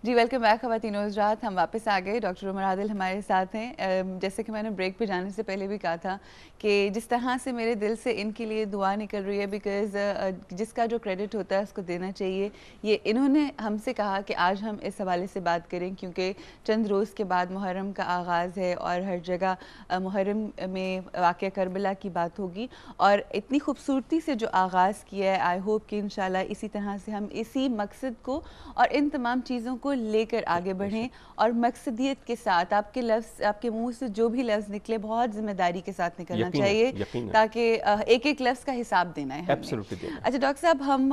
जी welcome back ख़वातीन हज़रात। हम वापस आ गए। डॉक्टर उमर आदिल हमारे साथ हैं। जैसे कि मैंने ब्रेक पे जाने से पहले भी कहा था कि जिस तरह से मेरे दिल से इनके लिए दुआ निकल रही है, बिकॉज़ जिसका जो क्रेडिट होता है उसको देना चाहिए। ये इन्होंने हमसे कहा कि आज हम इस हवाले से बात करें क्योंकि चंद रोज़ के बाद मुहर्रम का आगाज़ है और हर जगह मुहर्रम में वाक़या करबला की बात होगी और इतनी खूबसूरती से जो आगाज़ किया है, आई होप कि इंशाल्लाह इसी तरह से हम इसी मकसद को और इन तमाम चीज़ों को लेकर आगे बढ़ें और मकसदियत के साथ। आपके लफ्ज़, आपके मुंह से जो भी लफ्ज़ निकले बहुत ज़िम्मेदारी के साथ निकलना चाहिए, ताकि एक एक लफ्ज़ का हिसाब देना है हमने। अच्छा डॉक्टर साहब, हम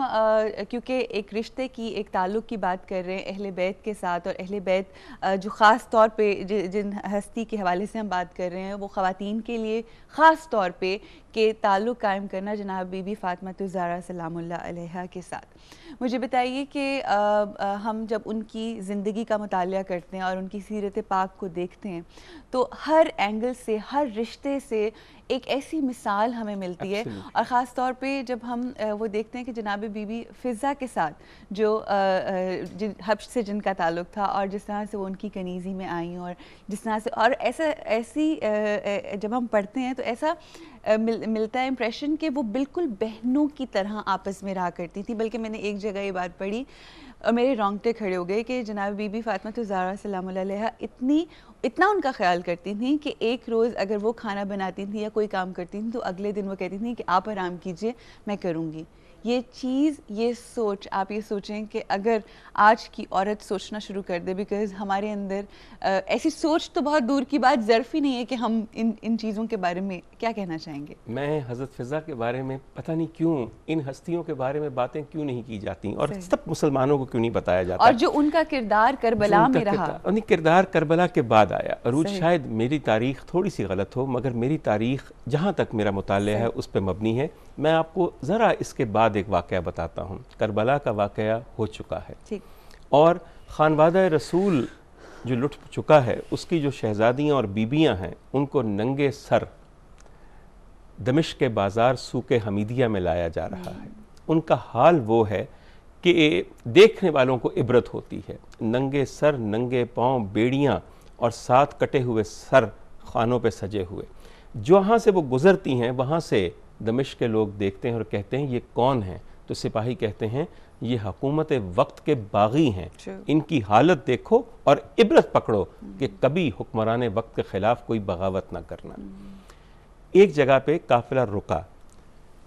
क्योंकि एक रिश्ते की, एक ताल्लुक़ की बात कर रहे हैं अहले बैत के साथ, और अहले बैत जो ख़ास तौर पे जिन हस्ती के हवाले से हम बात कर रहे हैं वो ख़वातीन के लिए ख़ास तौर पे के ताल्लुक़ कायम करना जनाब बीबी फ़ातिमा ज़हरा सलामुल्लाह अलैहा के साथ। मुझे बताइए कि हम जब उनकी ज़िंदगी का मुतालिया करते हैं और उनकी सीरत पाक को देखते हैं तो हर एंगल से, हर रिश्ते से एक ऐसी मिसाल हमें मिलती है, और ख़ास तौर पे जब हम वो देखते हैं कि जनाब बीबी फ़िज़ा के साथ जो हब्श से जिनका ताल्लुक़ था और जिस तरह से वो उनकी कनीज़ी में आई और जिस तरह से, और ऐसी जब हम पढ़ते हैं तो ऐसा मिलता है इम्प्रेशन कि वो बिल्कुल बहनों की तरह आपस में रहा करती थी। बल्कि मैंने एक जगह ये बात पढ़ी और मेरे रोंगटे खड़े हो गए कि जनाब बीबी फ़ातिमा ज़हरा सलामुल्लाह अलैहा इतना उनका ख्याल करती थी कि एक रोज़ अगर वो खाना बनाती थी या कोई काम करती थी तो अगले दिन वो कहती थी कि आप आराम कीजिए, मैं करूँगी। ये चीज़, ये सोच, आप ये सोचें कि अगर आज की औरत सोचना शुरू कर दे, बिकॉज़ हमारे अंदर ऐसी सोच तो बहुत दूर की बात, ज़र्फ़ ही नहीं है कि हम इन चीज़ों के बारे में क्या कहना चाहेंगे? मैं हज़रत फ़िज़ा के बारे में पता नहीं क्यों, इन हस्तियों के बारे में बातें क्यों नहीं की जाती और सब मुसलमानों को क्यों नहीं बताया जाता। और जो उनका किरदार करबला में रहा, किरदार करबला के बाद आया। अरूज, शायद मेरी तारीख़ थोड़ी सी गलत हो, मगर मेरी तारीख़ जहाँ तक मेरा मुतालिया है उस पर मबनी है। मैं आपको ज़रा इसके बाद एक वाक़या बताता हूँ। करबला का वाक़या हो चुका है और ख़ानवादा रसूल जो लुट चुका है, उसकी जो शहज़ादियाँ और बीबियाँ हैं उनको नंगे सर दमिश्क के बाज़ार सूके हमीदिया में लाया जा रहा है। उनका हाल वो है कि देखने वालों को इबरत होती है। नंगे सर, नंगे पाँव, बेड़ियाँ और 7 कटे हुए सर खानों पे सजे हुए। जहाँ से वो गुज़रती हैं वहाँ से दमिश्क के लोग देखते हैं और कहते हैं ये कौन है? तो सिपाही कहते हैं ये हुकूमत वक्त के बागी हैं, इनकी हालत देखो और इबरत पकड़ो कि कभी हुक्मरान वक्त के ख़िलाफ़ कोई बगावत ना करना। एक जगह पे काफ़िला रुका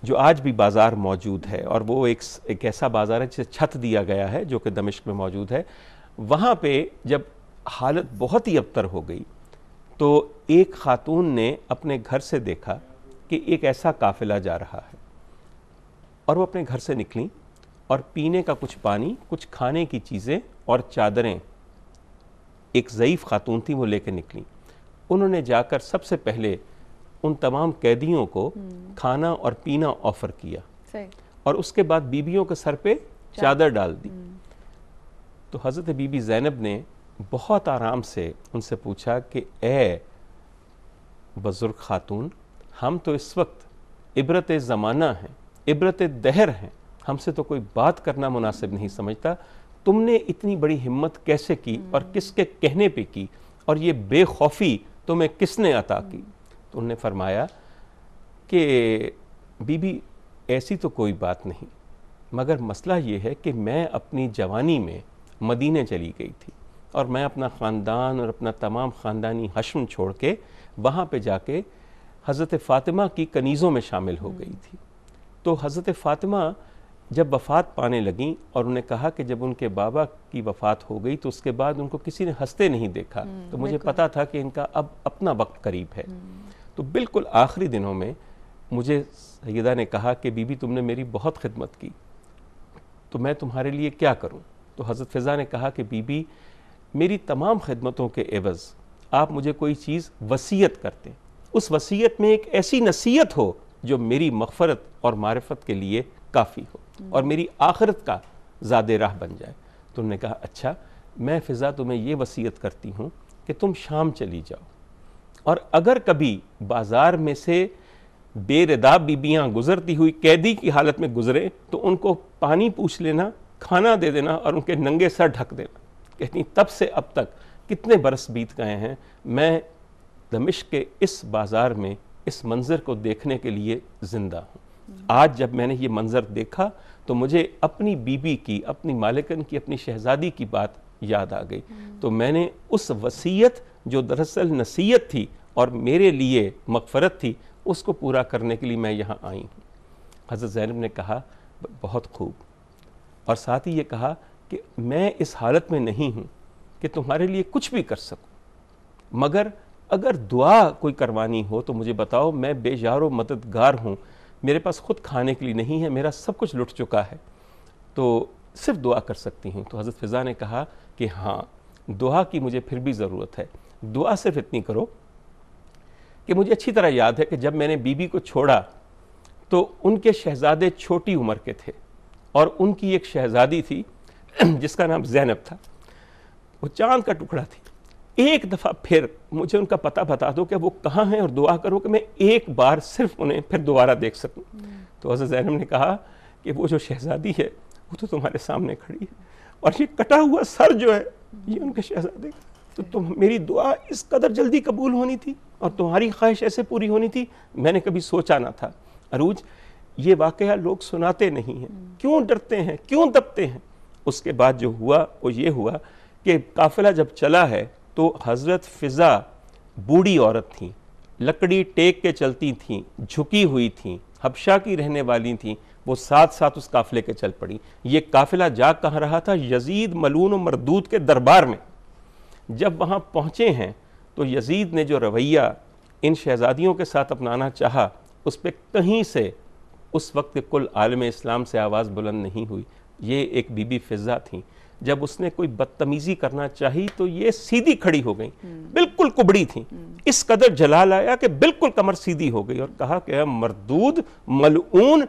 जो आज भी बाज़ार मौजूद है, और वो एक ऐसा बाज़ार है जिसे छत दिया गया है जो कि दमिश्क में मौजूद है। वहाँ पे जब हालत बहुत ही अबतर हो गई तो एक खातून ने अपने घर से देखा कि एक ऐसा काफ़िला जा रहा है, और वो अपने घर से निकली और पीने का कुछ पानी, कुछ खाने की चीज़ें और चादरें, एक ज़ईफ़ खातून थी, वो लेकर निकली। उन्होंने जाकर सबसे पहले उन तमाम कैदियों को खाना और पीना ऑफ़र किया और उसके बाद बीबियों के सर पे चादर डाल दी। तो हज़रत बीबी ज़ैनब ने बहुत आराम से उनसे पूछा कि ए बुज़ुर्ग खातून, हम तो इस वक्त इबरत ज़माना हैं, इबरत दहर हैं, हमसे तो कोई बात करना मुनासिब नहीं समझता। तुमने इतनी बड़ी हिम्मत कैसे की और किसके कहने पे की, और ये बेखौफी तुम्हें किसने अता की? तो उन्होंने फरमाया कि बीबी ऐसी तो कोई बात नहीं, मगर मसला ये है कि मैं अपनी जवानी में मदीने चली गई थी और मैं अपना ख़ानदान और अपना तमाम ख़ानदानी हश्म छोड़ के वहाँ पे जाके हज़रत फ़ातिमा की कनीज़ों में शामिल हो गई थी। तो हज़रत फ़ातिमा जब वफ़ात पाने लगीं और उन्हें कहा कि जब उनके बाबा की वफ़ात हो गई तो उसके बाद उनको किसी ने हंसते नहीं देखा, तो मुझे पता था कि इनका अब अपना वक्त करीब है। तो बिल्कुल आखिरी दिनों में मुझे सैयदा ने कहा कि बीबी तुमने मेरी बहुत खिदमत की, तो मैं तुम्हारे लिए क्या करूं? तो हज़रत फ़िज़ा ने कहा कि बीबी मेरी तमाम खिदमतों के एवज़ आप मुझे कोई चीज़ वसीयत करते, उस वसीयत में एक ऐसी नसीहत हो जो मेरी मग़फ़रत और मारिफत के लिए काफ़ी हो और मेरी आखिरत का ज़ादे राह बन जाए। तो उन्होंने कहा अच्छा, मैं फ़िज़ा तुम्हें ये वसीयत करती हूँ कि तुम शाम चली जाओ और अगर कभी बाज़ार में से बेरदा बीबियाँ गुजरती हुई कैदी की हालत में गुजरे तो उनको पानी पूछ लेना, खाना दे देना और उनके नंगे सर ढक देना। कहती तब से अब तक कितने बरस बीत गए हैं, मैं दमिश्क के इस बाज़ार में इस मंज़र को देखने के लिए ज़िंदा हूँ। आज जब मैंने ये मंज़र देखा तो मुझे अपनी बीबी की, अपनी मालिकन की, अपनी शहज़ादी की बात याद आ गई। तो मैंने उस वसीयत जो दरअसल नसीहत थी और मेरे लिए मग़फ़रत थी, उसको पूरा करने के लिए मैं यहाँ आई हूँ। हज़रत ज़ैनब ने कहा बहुत खूब, और साथ ही ये कहा कि मैं इस हालत में नहीं हूँ कि तुम्हारे लिए कुछ भी कर सकूँ, मगर अगर दुआ कोई करवानी हो तो मुझे बताओ, मैं बेजारो मददगार हूँ, मेरे पास खुद खाने के लिए नहीं है, मेरा सब कुछ लुट चुका है, तो सिर्फ दुआ कर सकती हूँ। तो हज़रत फ़िज़ा ने कहा कि हाँ, दुआ की मुझे फिर भी ज़रूरत है। दुआ सिर्फ इतनी करो कि मुझे अच्छी तरह याद है कि जब मैंने बीबी को छोड़ा तो उनके शहज़ादे छोटी उम्र के थे और उनकी एक शहज़ादी थी जिसका नाम ज़ैनब था, वो चांद का टुकड़ा थी। एक दफ़ा फिर मुझे उनका पता बता दो कि वो कहाँ हैं और दुआ करो कि मैं एक बार सिर्फ उन्हें फिर दोबारा देख सकूं। तो हज़रत ज़ैनब ने कहा कि वो जो शहज़ादी है वो तो तुम्हारे सामने खड़ी है, और ये कटा हुआ सर जो है ये उनके शहज़ादे का, तो तुम मेरी दुआ इस कदर जल्दी कबूल होनी थी और तुम्हारी ख्वाहिश ऐसे पूरी होनी थी, मैंने कभी सोचा ना था। अरूज, ये वाक़या लोग सुनाते नहीं हैं, क्यों डरते हैं, क्यों दबते हैं। उसके बाद जो हुआ वो ये हुआ कि काफ़िला जब चला है तो हज़रत फ़िज़ा बूढ़ी औरत थी, लकड़ी टेक के चलती थी, झुकी हुई थी, हबशा की रहने वाली थी, वो साथ साथ उस काफ़िले के चल पड़ी। ये काफ़िला जा कहाँ रहा था? यजीद मलून व मरदूद के दरबार में। जब वहाँ पहुँचे हैं तो यजीद ने जो रवैया इन शहज़ादियों के साथ अपनाना चाहा, उस पर कहीं से उस वक्त कुल आलम इस्लाम से आवाज़ बुलंद नहीं हुई। ये एक बीबी फ़िज़ा थी, जब उसने कोई बदतमीज़ी करना चाही तो ये सीधी खड़ी हो गई, बिल्कुल कुबड़ी थी, इस कदर जलाल आया कि बिल्कुल कमर सीधी हो गई और कहा कि मरदूद मलऊन,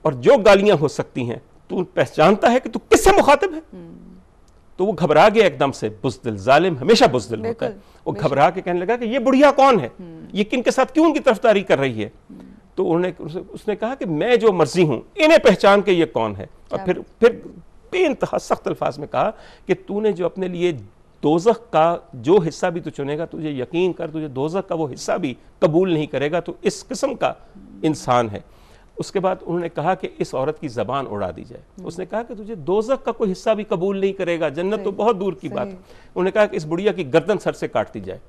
और जो गालियां हो सकती हैं, तू पहचानता है कि तू किससे मुखातिब है? तो वो घबरा गया एकदम से। बुज़दिल, जालिम हमेशा बुज़दिल होता है। वो घबरा के कहने लगा कि ये बुढ़िया कौन है, ये किन के साथ क्यों उनकी तरफदारी कर रही है? तो उसने कहा कि मैं जो मर्जी हूं, इन्हें पहचान के ये कौन है। और फिर बेइंतहा सख्त अल्फाज में कहा कि तूने जो अपने लिए दोज़ख का जो हिस्सा भी तू चुनेगा, तुझे यकीन कर तुझे दोज़ख का वो हिस्सा भी कबूल नहीं करेगा, तो इस किस्म का इंसान है। उसके बाद उन्होंने कहा कि इस औरत की ज़बान उड़ा दी जाए। उसने कहा कि तुझे दोज़ख का कोई हिस्सा भी कबूल नहीं करेगा, जन्नत तो बहुत दूर की बात है। उन्होंने कहा कि इस बुढ़िया की गर्दन सर से काट दी जाए।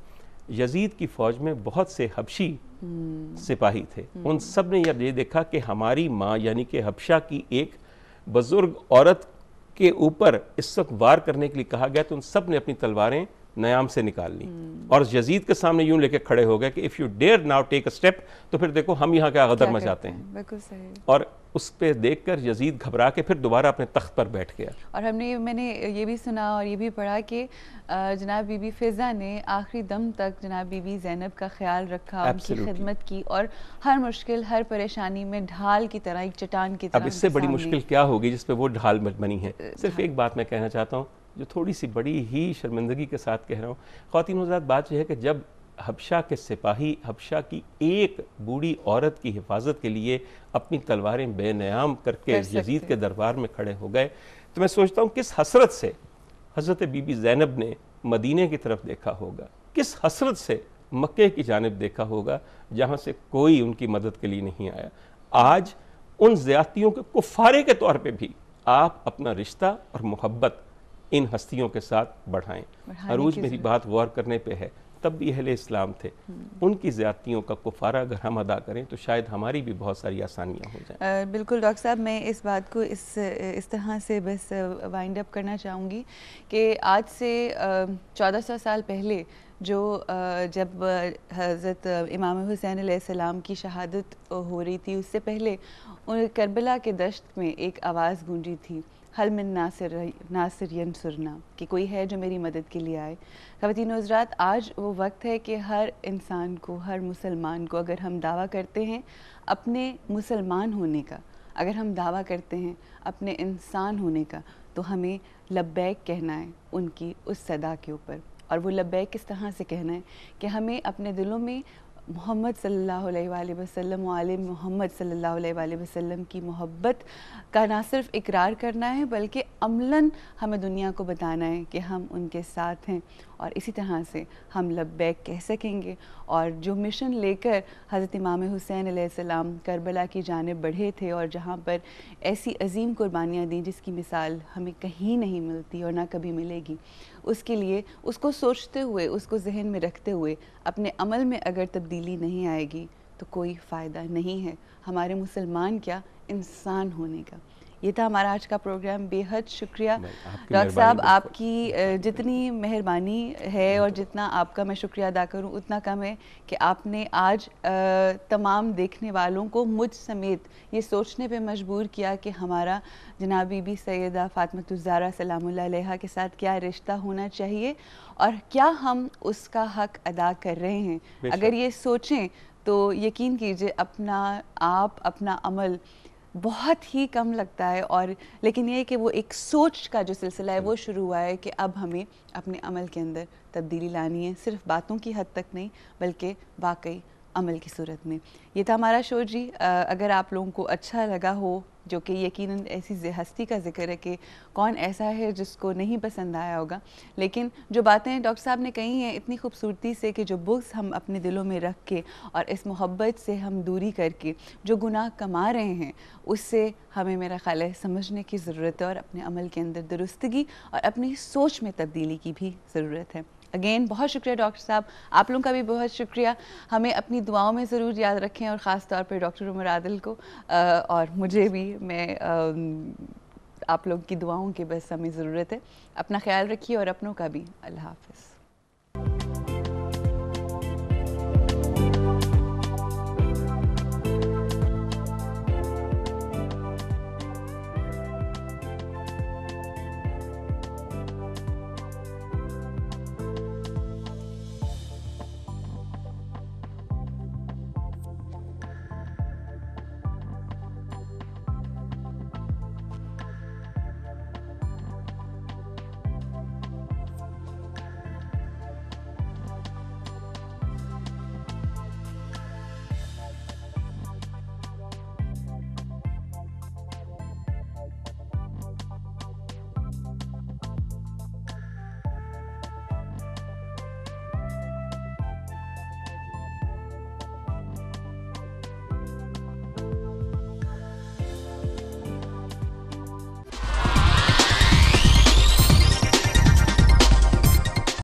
यजीद की फ़ौज में बहुत से हबशी सिपाही थे, उन सब ने ये देखा कि हमारी माँ यानी कि हबशा की एक बुजुर्ग औरत के ऊपर इस वक्त वार करने के लिए कहा गया, तो उन सब ने अपनी तलवारें नयाम से निकाल ली और यजीद के सामने यूं लेके खड़े हो गए कि if you dare now take a step, तो फिर देखो हम यहाँ क्या गदर मचाते हैं। बिल्कुल सही। और उस पर देखकर यजीद घबरा के फिर दोबारा अपने तख्त पर बैठ गया। और मैंने ये भी सुना और ये भी पढ़ा कि जनाब बीबी फ़िज़ा ने आखिरी दम तक जनाब बीबी ज़ैनब का ख्याल रखा, उनकी खिदमत की और हर मुश्किल, हर परेशानी में ढाल की तरह, एक चट्टान की तरह। अब इससे बड़ी मुश्किल क्या होगी जिस पे वो ढाल बनी है। सिर्फ एक बात मैं कहना चाहता हूँ, जो थोड़ी सी बड़ी ही शर्मिंदगी के साथ कह रहा हूँ, ख़वातीन हज़रात, बात यह है कि जब हबशा के सिपाही हबशा की एक बूढ़ी औरत की हिफाजत के लिए अपनी तलवारें बेनयाम करके यजीद के दरबार में खड़े हो गए, तो मैं सोचता हूँ किस हसरत से हज़रत बीबी ज़ैनब ने मदीने की तरफ देखा होगा, किस हसरत से मक्के की जानिब देखा होगा, जहाँ से कोई उनकी मदद के लिए नहीं आया। आज उन ज़्यादतियों के कुफ़ारे के तौर पर भी आप अपना रिश्ता और मोहब्बत इन हस्तियों के साथ बढ़ाएं। अरूज, मेरी बात गौर करने पे है, तब भी अहले इस्लाम थे, उनकी ज़्यादतियों का कुफारा अगर हम अदा करें तो शायद हमारी भी बहुत सारी आसानियाँ हो जाएं। बिल्कुल डॉक्टर साहब, मैं इस बात को इस तरह से बस वाइंड अप करना चाहूँगी कि आज से 1400 साल पहले जो जब हज़रत इमाम हुसैन अलैहिस्सलाम की शहादत हो रही थी, उससे पहले करबला के दश्त में एक आवाज़ गूंजी थी, हल मिन नासिर यंसुरना, कि कोई है जो मेरी मदद के लिए आए। ख़वातीन व हज़रात, आज वो वक्त है कि हर इंसान को, हर मुसलमान को, अगर हम दावा करते हैं अपने मुसलमान होने का, अगर हम दावा करते हैं अपने इंसान होने का, तो हमें लब्बैक कहना है उनकी उस सदा के ऊपर। और वो लब्बैक किस तरह से कहना है कि हमें अपने दिलों में मोहम्मद सल्लल्लाहु अलैहि वसल्लम व आले मोहम्मद सल्लल्लाहु अलैहि वसल्लम की मोहब्बत का ना सिर्फ इकरार करना है बल्कि अमलन हमें दुनिया को बताना है कि हम उनके साथ हैं, और इसी तरह से हम लब्बैक कह सकेंगे। और जो मिशन लेकर हज़रत इमाम हुसैन अलैहिस्सलाम करबला की जानिब बढ़े थे और जहाँ पर ऐसी अजीम कुर्बानियाँ दी जिसकी मिसाल हमें कहीं नहीं मिलती और ना कभी मिलेगी, उसके लिए उसको सोचते हुए, उसको जहन में रखते हुए अपने अमल में अगर तब्दीली नहीं आएगी तो कोई फ़ायदा नहीं है हमारे मुसलमान क्या, इंसान होने का। ये था हमारा आज का प्रोग्राम। बेहद शुक्रिया डॉक्टर साहब, आपकी जितनी मेहरबानी है और जितना आपका मैं शुक्रिया अदा करूं उतना कम है कि आपने आज तमाम देखने वालों को मुझ समेत ये सोचने पे मजबूर किया कि हमारा जनाब बीबी सैयदा फ़ातिमा-उज़-ज़हरा सलामुल्लाह अलैहा के साथ क्या रिश्ता होना चाहिए और क्या हम उसका हक़ अदा कर रहे हैं। अगर ये सोचें तो यकीन कीजिए अपना आप, अपना अमल बहुत ही कम लगता है, और लेकिन ये है कि वो एक सोच का जो सिलसिला है वो शुरू हुआ है कि अब हमें अपने अमल के अंदर तब्दीली लानी है, सिर्फ बातों की हद तक नहीं बल्कि वाकई अमल की सूरत में। ये था हमारा शो जी। अगर आप लोगों को अच्छा लगा हो, जो कि यकीनन ऐसी हस्ती का जिक्र है कि कौन ऐसा है जिसको नहीं पसंद आया होगा, लेकिन जो बातें डॉक्टर साहब ने कही हैं इतनी खूबसूरती से कि जो बुग़्ज़ हम अपने दिलों में रख के और इस मोहब्बत से हम दूरी करके जो गुनाह कमा रहे हैं उससे हमें, मेरा ख़्याल है, समझने की ज़रूरत है और अपने अमल के अंदर दुरुस्तगी और अपनी सोच में तब्दीली की भी ज़रूरत है। अगेन बहुत शुक्रिया डॉक्टर साहब, आप लोगों का भी बहुत शुक्रिया। हमें अपनी दुआओं में ज़रूर याद रखें और ख़ास तौर पर डॉक्टर उमर आदिल को और मुझे भी। मैं आप लोग की दुआओं की बस हमें ज़रूरत है। अपना ख्याल रखिए और अपनों का भी। अल्लाह हाफ़िज़।